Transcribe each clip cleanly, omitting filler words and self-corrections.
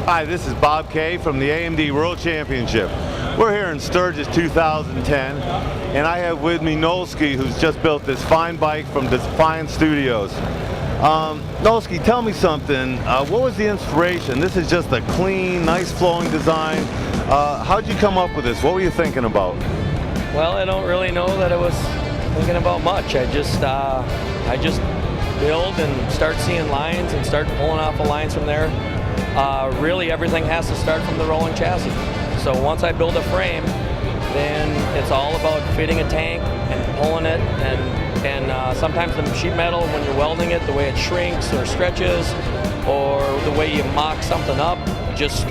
Hi, this is Bob Kay from the AMD World Championship. We're here in Sturgis 2010, and I have with me Nolski, who's just built this fine bike from Defiant Studios. Nolski, tell me something. What was the inspiration? This is just a clean, nice flowing design. How'd you come up with this? What were you thinking about? Well, I don't really know that I was thinking about much. I just build and start seeing lines and start pulling off the lines from there. Really, everything has to start from the rolling chassis. So once I build a frame, then it's all about fitting a tank and pulling it, and sometimes the sheet metal, when you're welding it, the way it shrinks or stretches, or the way you mock something up, just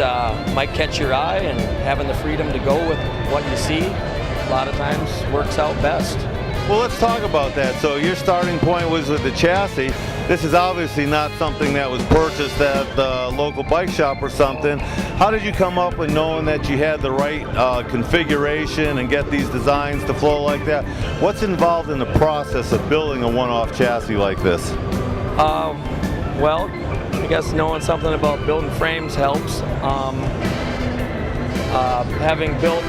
might catch your eye, and having the freedom to go with what you see a lot of times works out best. Well, let's talk about that. So your starting point was with the chassis. This is obviously not something that was purchased at the local bike shop or something. How did you come up with knowing that you had the right configuration and get these designs to flow like that? What's involved in the process of building a one-off chassis like this? Well, I guess knowing something about building frames helps. Having built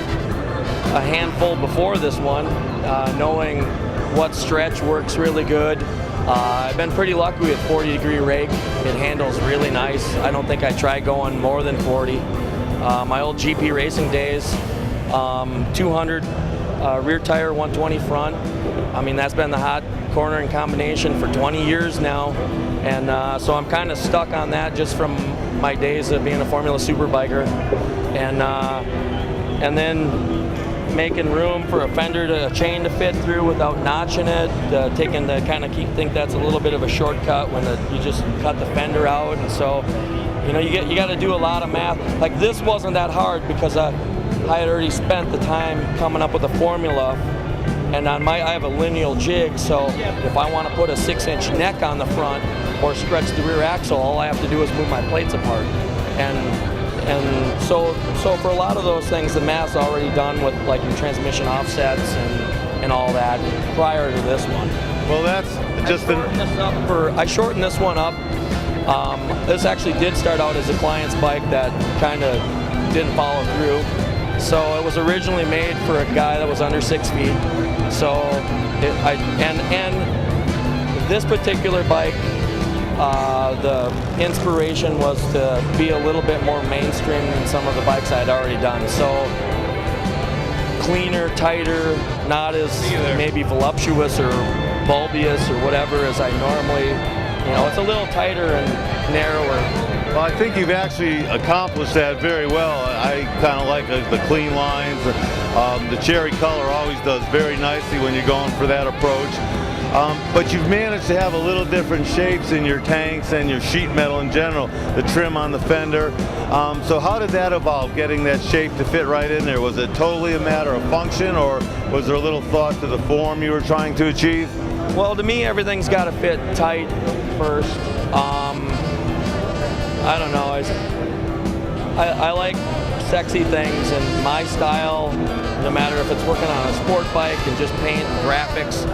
a handful before this one, knowing what stretch works really good. I've been pretty lucky with 40-degree rig. It handles really nice. I don't think I tried going more than 40. My old GP racing days, 200 rear tire, 120 front. I mean, that's been the hot cornering combination for 20 years now. And so I'm kind of stuck on that just from my days of being a Formula Superbiker. And then making room for a fender to chain to fit through without notching it, taking the kind of think that's a little bit of a shortcut when you just cut the fender out. And so, you know, you got to do a lot of math. Like, this wasn't that hard because I had already spent the time coming up with a formula, and I have a lineal jig, so if I want to put a 6-inch neck on the front or stretch the rear axle, all I have to do is move my plates apart. And so for a lot of those things, the math's already done with like your transmission offsets and all that prior to this one. Well, that's just I shortened this one up. This actually did start out as a client's bike that kind of didn't follow through. So it was originally made for a guy that was under 6 feet. So and this particular bike, the inspiration was to be a little bit more mainstream than some of the bikes I'd already done. So cleaner, tighter, not as maybe voluptuous or bulbous or whatever as I normally, you know, it's a little tighter and narrower. Well, I think you've actually accomplished that very well. I kind of like the clean lines. The cherry color always does very nicely when you're going for that approach. But you've managed to have a little different shapes in your tanks and your sheet metal in general, the trim on the fender. So how did that evolve, getting that shape to fit right in there? Was it totally a matter of function, or was there a little thought to the form you were trying to achieve? Well, to me, everything's got to fit tight first. I don't know. I like sexy things, and my style, no matter if it's working on a sport bike and just paint and graphics,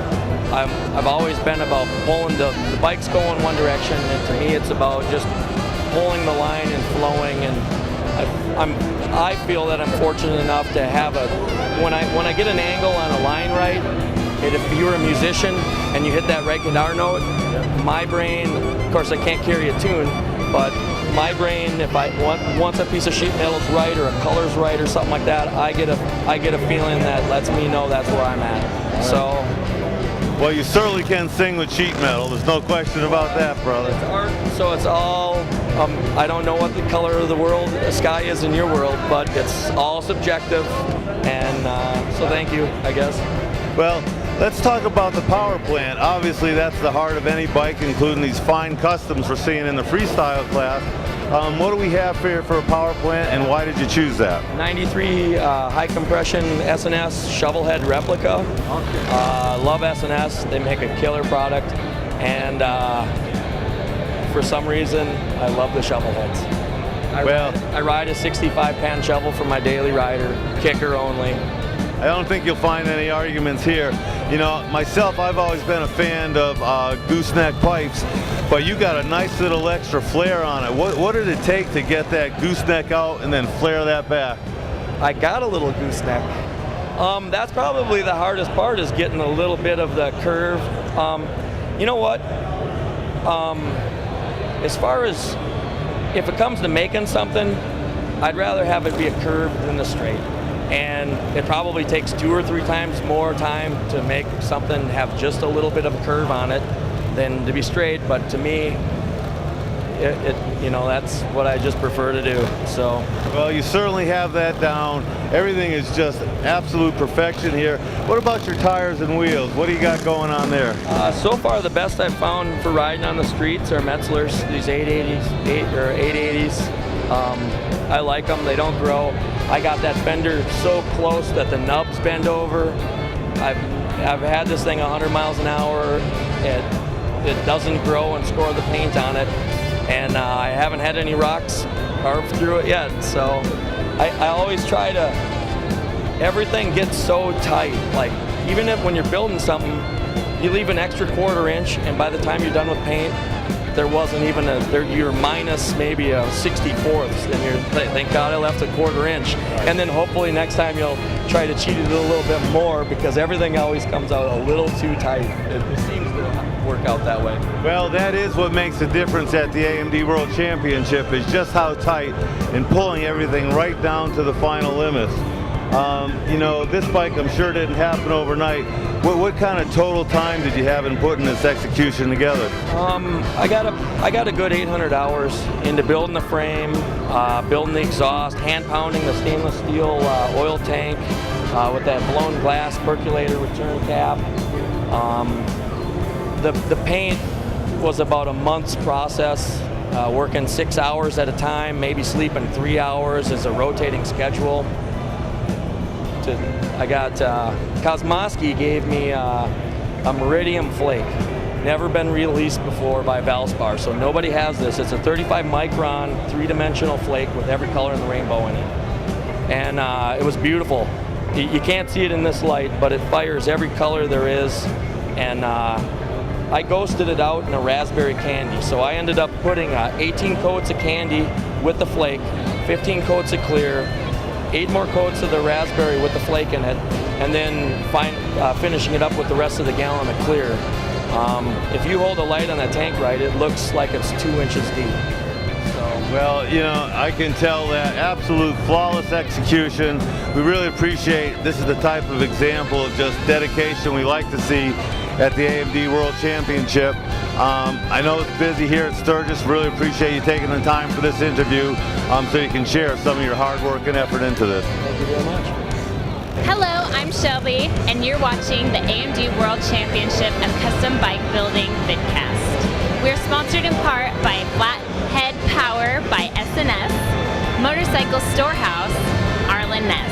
I've always been about pulling the bike's going one direction, and to me it's about just pulling the line and flowing. And I feel that I'm fortunate enough to have when I get an angle on a line right, and if you're a musician and you hit that right guitar note, my brain, of course I can't carry a tune, but my brain, if once a piece of sheet metal's right or a color's right or something like that, I get a feeling that lets me know that's where I'm at. So. Well, you certainly can sing with sheet metal. There's no question about that, brother. It's art, so it's all, I don't know what the color of the sky is in your world, but it's all subjective, and so thank you, I guess. Well, let's talk about the power plant. Obviously, that's the heart of any bike, including these fine customs we're seeing in the freestyle class. What do we have here for a power plant, and why did you choose that? 93 high compression S&S shovel head replica. Love S&S. They make a killer product, and for some reason, I love the shovel heads. I ride a 65-pound shovel for my daily rider, kicker only. I don't think you'll find any arguments here. You know, myself, I've always been a fan of gooseneck pipes, but you got a nice little extra flare on it. What did it take to get that gooseneck out and then flare that back? I got a little gooseneck. That's probably the hardest part, is getting a little bit of the curve. You know what? As far as if it comes to making something, I'd rather have it be a curve than a straight. And it probably takes 2 or 3 times more time to make something have just a little bit of a curve on it than to be straight. But to me, you know, that's what I just prefer to do. So, well, you certainly have that down. Everything is just absolute perfection here. What about your tires and wheels? What do you got going on there? So far, the best I've found for riding on the streets are Metzler's, these 880s. I like them. They don't grow. I got that fender so close that the nubs bend over. I've had this thing 100 miles an hour. It doesn't grow and score the paint on it. And I haven't had any rocks carved through it yet. So I always try to, everything gets so tight. Like, even if when you're building something, you leave an extra 1/4 inch, and by the time you're done with paint, there wasn't even you're minus maybe a 64th, and you're, thank God I left a 1/4 inch. And then hopefully next time you'll try to cheat it a little bit more, because everything always comes out a little too tight. It seems to work out that way. Well, that is what makes the difference at the AMD World Championship, is just how tight and pulling everything right down to the final limits. You know, this bike I'm sure didn't happen overnight. What kind of total time did you have in putting this execution together? I got a good 800 hours into building the frame, building the exhaust, hand pounding the stainless steel oil tank with that blown glass percolator return cap. The paint was about a month's process, working 6 hours at a time, maybe sleeping 3 hours as a rotating schedule. I got, Kosmosky gave me a Meridium flake. Never been released before by Valspar, so nobody has this. It's a 35 micron, 3-dimensional flake with every color in the rainbow in it. And it was beautiful. You can't see it in this light, but it fires every color there is. And I ghosted it out in a raspberry candy. So I ended up putting 18 coats of candy with the flake, 15 coats of clear, 8 more coats of the raspberry with the flake in it, and then finishing it up with the rest of the gallon of clear. If you hold the light on that tank right, it looks like it's 2 inches deep. So, well, you know, I can tell that absolute flawless execution. We really appreciate, this is the type of example of just dedication we like to see at the AMD World Championship. I know it's busy here at Sturgis. Really appreciate you taking the time for this interview so you can share some of your hard work and effort into this. thank you very much. Hello, I'm Shelby, and you're watching the AMD World Championship of Custom Bike Building vidcast. We're sponsored in part by Flathead Power by S&S, Motorcycle Storehouse, Arlen Ness.